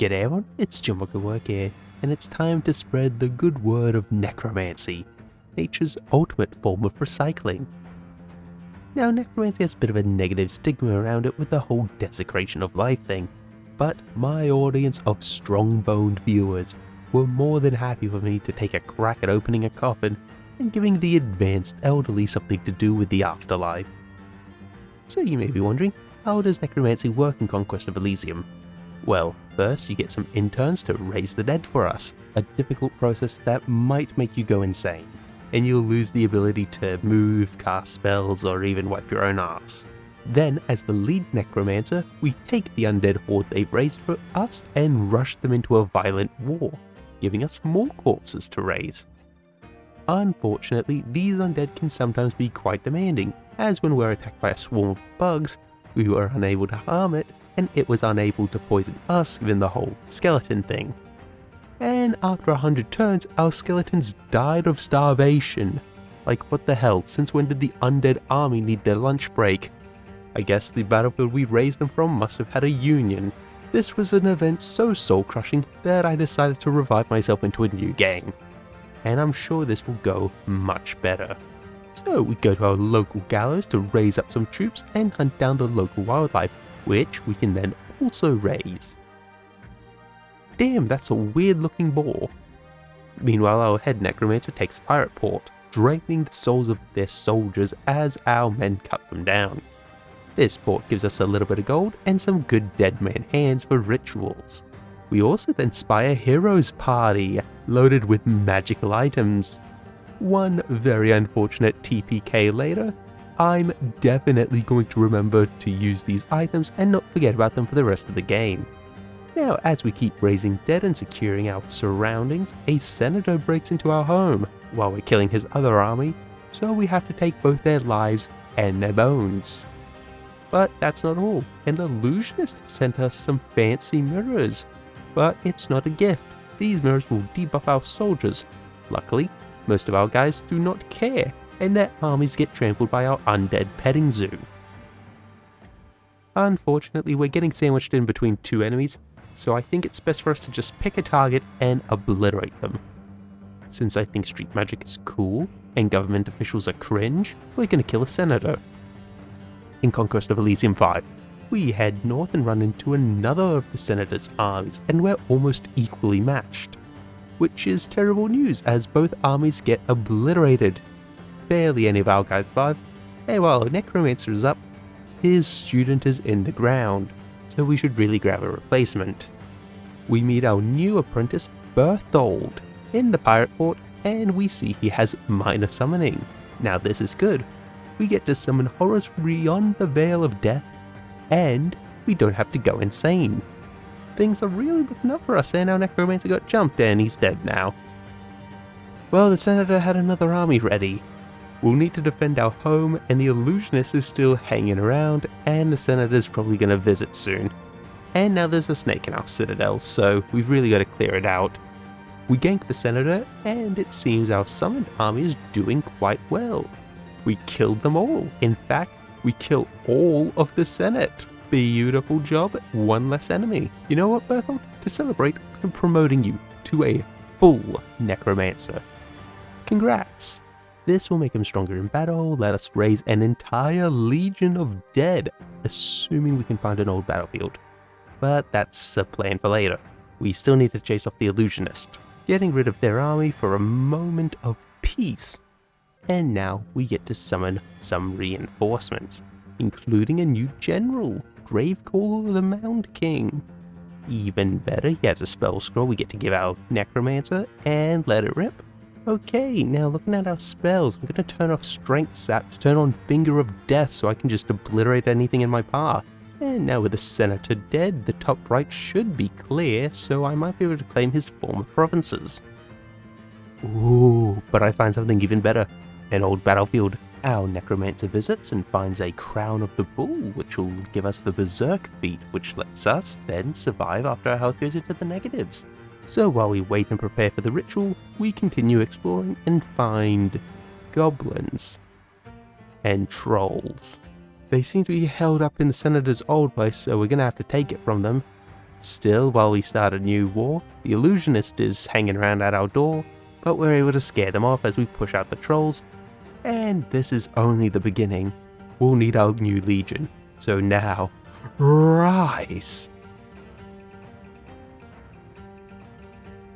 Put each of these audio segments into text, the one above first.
G'day everyone, it's Jumbuck here, and it's time to spread the good word of necromancy, nature's ultimate form of recycling. Now, necromancy has a bit of a negative stigma around it with the whole desecration of life thing, but my audience of strong-boned viewers were more than happy for me to take a crack at opening a coffin and giving the advanced elderly something to do with the afterlife. So you may be wondering, how does necromancy work in Conquest of Elysium? Well, first you get some interns to raise the dead for us, a difficult process that might make you go insane, and you'll lose the ability to move, cast spells, or even wipe your own ass. Then, as the lead necromancer, we take the undead horde they've raised for us and rush them into a violent war, giving us more corpses to raise. Unfortunately, these undead can sometimes be quite demanding, as when we're attacked by a swarm of bugs, we were unable to harm it, and it was unable to poison us given the whole skeleton thing. And after 100 turns, our skeletons died of starvation. Like, what the hell, since when did the undead army need their lunch break? I guess the battlefield we raised them from must have had a union. This was an event so soul-crushing that I decided to revive myself into a new game. And I'm sure this will go much better. So we go to our local gallows to raise up some troops and hunt down the local wildlife, which we can then also raise. Damn, that's a weird looking boar. Meanwhile, our head necromancer takes a pirate port, draining the souls of their soldiers as our men cut them down. This port gives us a little bit of gold and some good dead man hands for rituals. We also then spy a heroes party, loaded with magical items. One very unfortunate TPK later, I'm definitely going to remember to use these items and not forget about them for the rest of the game. Now, as we keep raising dead and securing our surroundings, a senator breaks into our home while we're killing his other army, so we have to take both their lives and their bones. But that's not all. An illusionist sent us some fancy mirrors. But it's not a gift. These mirrors will debuff our soldiers. Luckily, most of our guys do not care, and their armies get trampled by our undead petting zoo. Unfortunately, we're getting sandwiched in between two enemies, so I think it's best for us to just pick a target and obliterate them. Since I think street magic is cool, and government officials are cringe, we're gonna kill a senator. In Conquest of Elysium 5, we head north and run into another of the senator's armies, and we're almost equally matched. Which is terrible news, as both armies get obliterated. Barely any of our guys survive, and while our necromancer is up, his student is in the ground, so we should really grab a replacement. We meet our new apprentice, Berthold, in the pirate port, and we see he has minor summoning. Now this is good. We get to summon horrors beyond the veil of death, and we don't have to go insane. Things are really looking up for us, and our necromancer got jumped and he's dead now. Well, the senator had another army ready. We'll need to defend our home, and the illusionist is still hanging around, and the senator's probably going to visit soon. And now there's a snake in our citadel, so we've really got to clear it out. We gank the senator, and it seems our summoned army is doing quite well. We killed them all. In fact, we kill all of the Senate. Beautiful job, one less enemy. You know what, Berthold? To celebrate, I'm promoting you to a full necromancer. Congrats! This will make him stronger in battle, let us raise an entire legion of dead, assuming we can find an old battlefield. But that's a plan for later. We still need to chase off the illusionist, getting rid of their army for a moment of peace. And now we get to summon some reinforcements, including a new general, Gravecaller the Mound King. Even better, he has a spell scroll we get to give our necromancer and let it rip. Okay, now looking at our spells, I'm going to turn off Strength Sap to turn on Finger of Death so I can just obliterate anything in my path. And now with the senator dead, the top right should be clear, so I might be able to claim his former provinces. Ooh, but I find something even better. An old battlefield. Our necromancer visits and finds a Crown of the Bull, which will give us the Berserk feat, which lets us then survive after our health goes into the negatives. So while we wait and prepare for the ritual, we continue exploring and find goblins and trolls. They seem to be held up in the senator's old place, so we're gonna have to take it from them. Still, while we start a new war, the illusionist is hanging around at our door, but we're able to scare them off as we push out the trolls. And this is only the beginning. We'll need our new legion. So now, rise!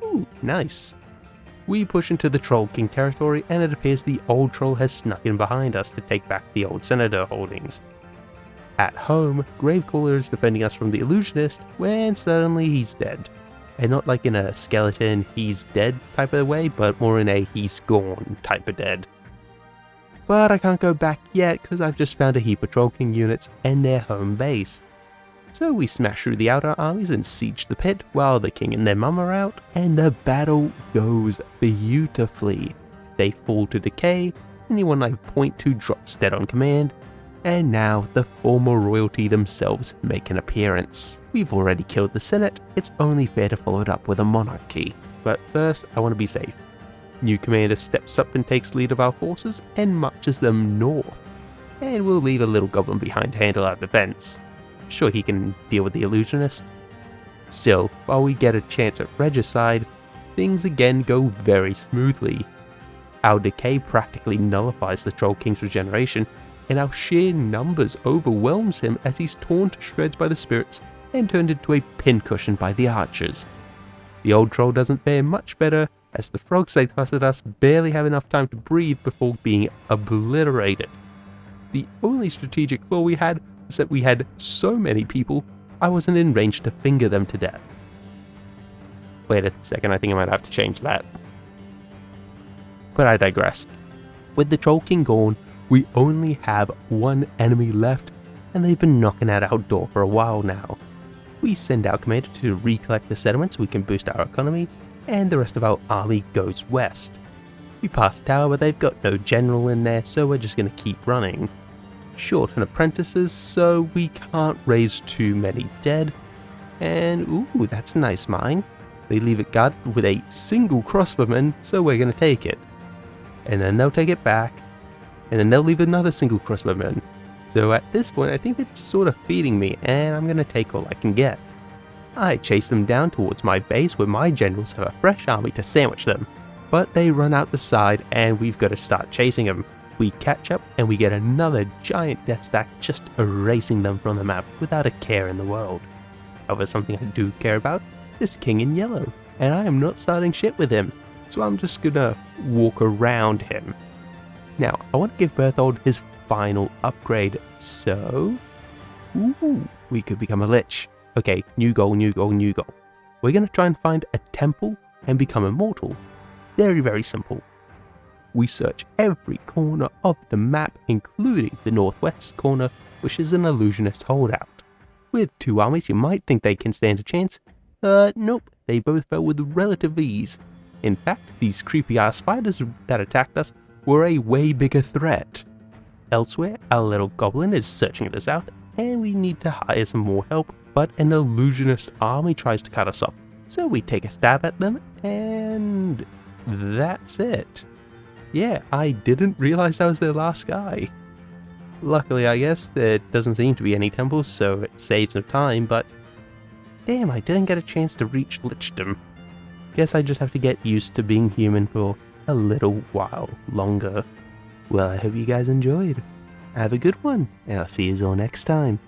Ooh, nice. We push into the Troll King territory, and it appears the old troll has snuck in behind us to take back the old senator holdings. At home, Gravecaller is defending us from the illusionist when suddenly he's dead. And not like in a skeleton he's dead type of way, but more in a he's gone type of dead. But I can't go back yet because I've just found a heap of Troll King units and their home base. So we smash through the outer armies and siege the pit while the king and their mum are out, and the battle goes beautifully. They fall to decay, anyone I point to drops dead on command, and now the former royalty themselves make an appearance. We've already killed the Senate, it's only fair to follow it up with a monarchy. But first, I want to be safe. New commander steps up and takes lead of our forces and marches them north. And we'll leave a little goblin behind to handle our defense. Sure, he can deal with the illusionist. Still, while we get a chance at regicide, things again go very smoothly. Our decay practically nullifies the Troll King's regeneration, and our sheer numbers overwhelms him as he's torn to shreds by the spirits and turned into a pincushion by the archers. The old troll doesn't fare much better, as the frogs they thrust at us barely have enough time to breathe before being obliterated. The only strategic flaw we had was that we had so many people, I wasn't in range to finger them to death. Wait a second, I think I might have to change that. But I digressed. With the Troll King gone, we only have one enemy left, and they've been knocking at our door for a while now. We send our commander to recollect the settlements so we can boost our economy, and the rest of our army goes west. We pass the tower, but they've got no general in there, so we're just going to keep running. Short on apprentices, so we can't raise too many dead. And ooh, that's a nice mine. They leave it guarded with a single crossbowman, so we're going to take it. And then they'll take it back, and then they'll leave another single crossbowman. So at this point, I think they're sort of feeding me, and I'm going to take all I can get. I chase them down towards my base where my generals have a fresh army to sandwich them. But they run out the side, and we've got to start chasing them. We catch up, and we get another giant death stack just erasing them from the map without a care in the world. However, something I do care about is King in Yellow, and I am not starting shit with him, so I'm just gonna walk around him. Now, I want to give Berthold his final upgrade, so... Ooh, we could become a lich. Okay, new goal, new goal, new goal. We're gonna try and find a temple and become immortal. Very, very simple. We search every corner of the map, including the northwest corner, which is an illusionist holdout. With two armies, you might think they can stand a chance. Nope, they both fell with relative ease. In fact, these creepy ass spiders that attacked us were a way bigger threat. Elsewhere, our little goblin is searching the south, and we need to hire some more help, but an illusionist army tries to cut us off. So we take a stab at them, and that's it. Yeah, I didn't realize I was their last guy. Luckily, I guess, there doesn't seem to be any temples, so it saves no time, but damn, I didn't get a chance to reach lichdom. Guess I just have to get used to being human for a little while longer. Well, I hope you guys enjoyed. Have a good one, and I'll see you all next time.